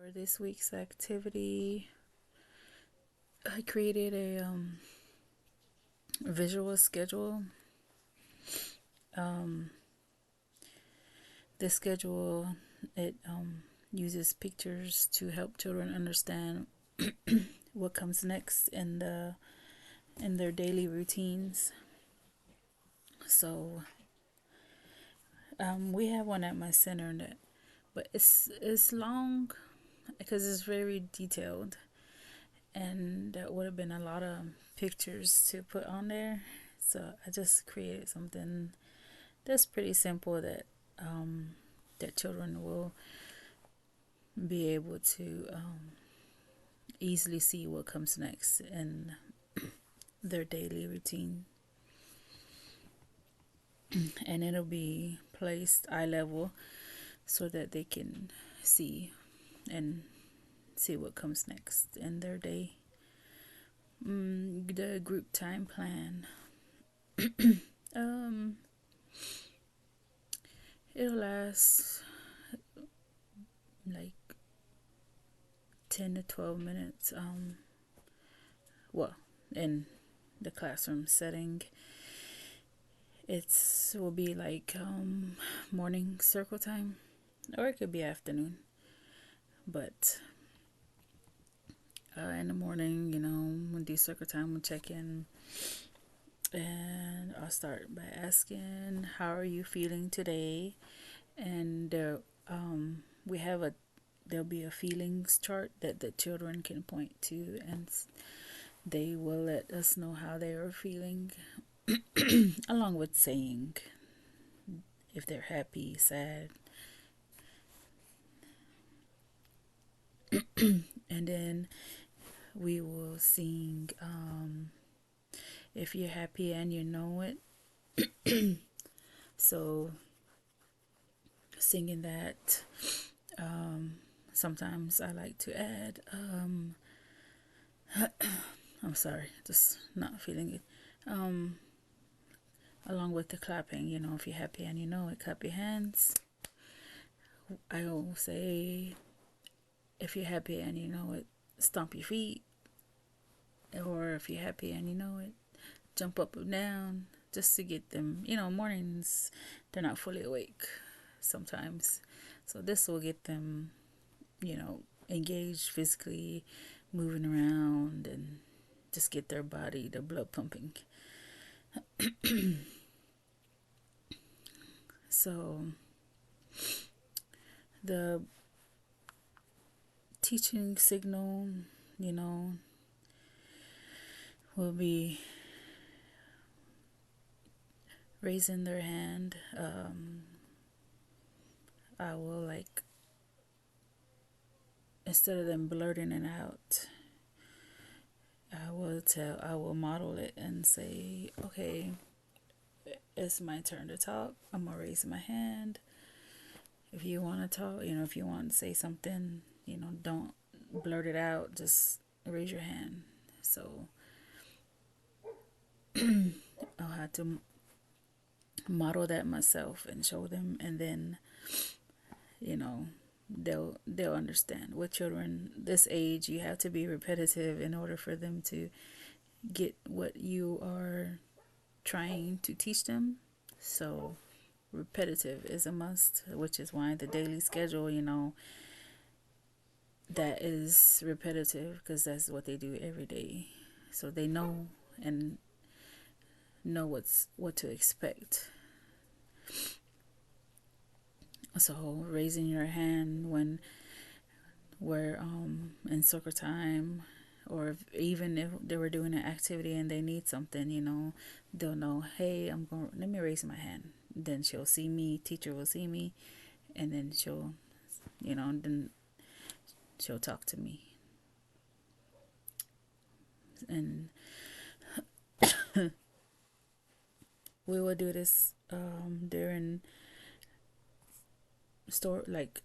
For this week's activity, I created a visual schedule. This schedule it uses pictures to help children understand what comes next in their daily routines. So we have one at my center but it's long because it's very detailed, and that would have been a lot of pictures to put on there. So I just created something that's pretty simple that children will be able to easily see what comes next in their daily routine. And it'll be placed eye level so that they can see and see what comes next in their day. The group time plan. um, it'll last like 10 to 12 minutes. Well, in the classroom setting, it's will be like morning circle time, or it could be afternoon. But in the morning, when do circle time, we'll check in, and I'll start by asking, "How are you feeling today?" And we have there'll be a feelings chart that the children can point to, and they will let us know how they are feeling, along with saying if they're happy, sad. And then we will sing If You're Happy and You Know It. So singing that, sometimes I like to add I'm sorry, just not feeling it. Along with the clapping, if you're happy and you know it, clap your hands. I will say, if you're happy and you know it, stomp your feet. Or if you're happy and you know it, jump up and down, just to get them, mornings, they're not fully awake sometimes. So this will get them, engaged physically, moving around, and just get their body, their blood pumping. So the teaching signal, will be raising their hand. I will instead of them blurting it out, I will model it and say, okay, it's my turn to talk. I'm gonna raise my hand. If you want to talk, if you want to say something, don't blurt it out. Just raise your hand. So I'll have to model that myself and show them, and then they'll understand. With children this age, you have to be repetitive in order for them to get what you are trying to teach them. So repetitive is a must, which is why the daily schedule, that is repetitive, because that's what they do every day. So they know and know what to expect. So raising your hand when we're in soccer time, or even if they were doing an activity and they need something, they'll know, hey, let me raise my hand. Then she'll see me, teacher will see me, and then then she'll talk to me. And we will do this during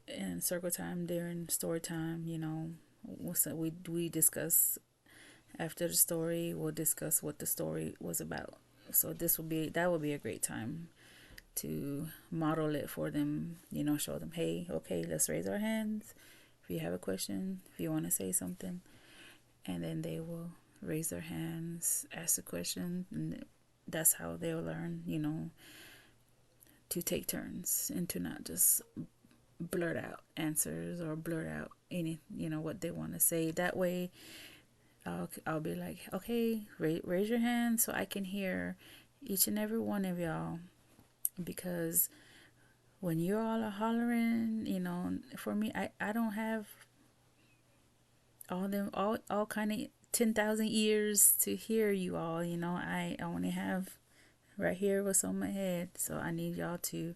in circle time, during story time. We discuss after the story. We'll discuss what the story was about. So that will be a great time to model it for them. Show them, hey, okay, let's raise our hands. if you have a question, if you want to say something, and then they will raise their hands, ask a question, and that's how they'll learn, to take turns and to not just blurt out answers or blurt out any, what they want to say. That way, I'll be like, okay, raise your hand so I can hear each and every one of y'all, because when you all are hollering, for me, I don't have all kind of 10,000 ears to hear you all. I only have right here what's on my head. So I need y'all to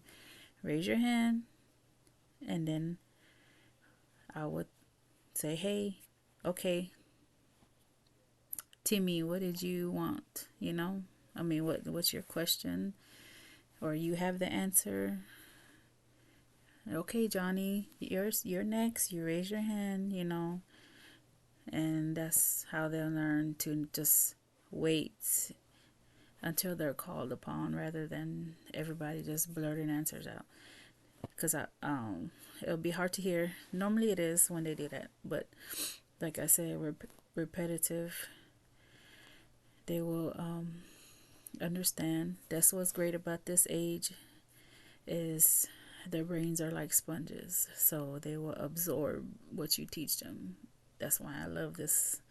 raise your hand, and then I would say, hey, okay, Timmy, what did you want? What's your question? Or you have the answer. Okay, Johnny, you're next. You raise your hand, and that's how they'll learn to just wait until they're called upon, rather than everybody just blurting answers out. Because it'll be hard to hear. Normally it is when they do that, but like I said, repetitive. They will understand. That's what's great about this age, is their brains are like sponges, so they will absorb what you teach them. That's why I love this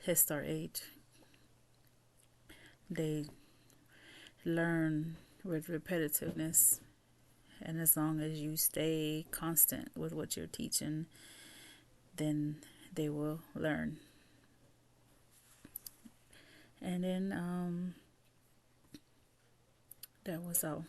Head Start age. They learn with repetitiveness, and as long as you stay constant with what you're teaching, then they will learn. And then that was all.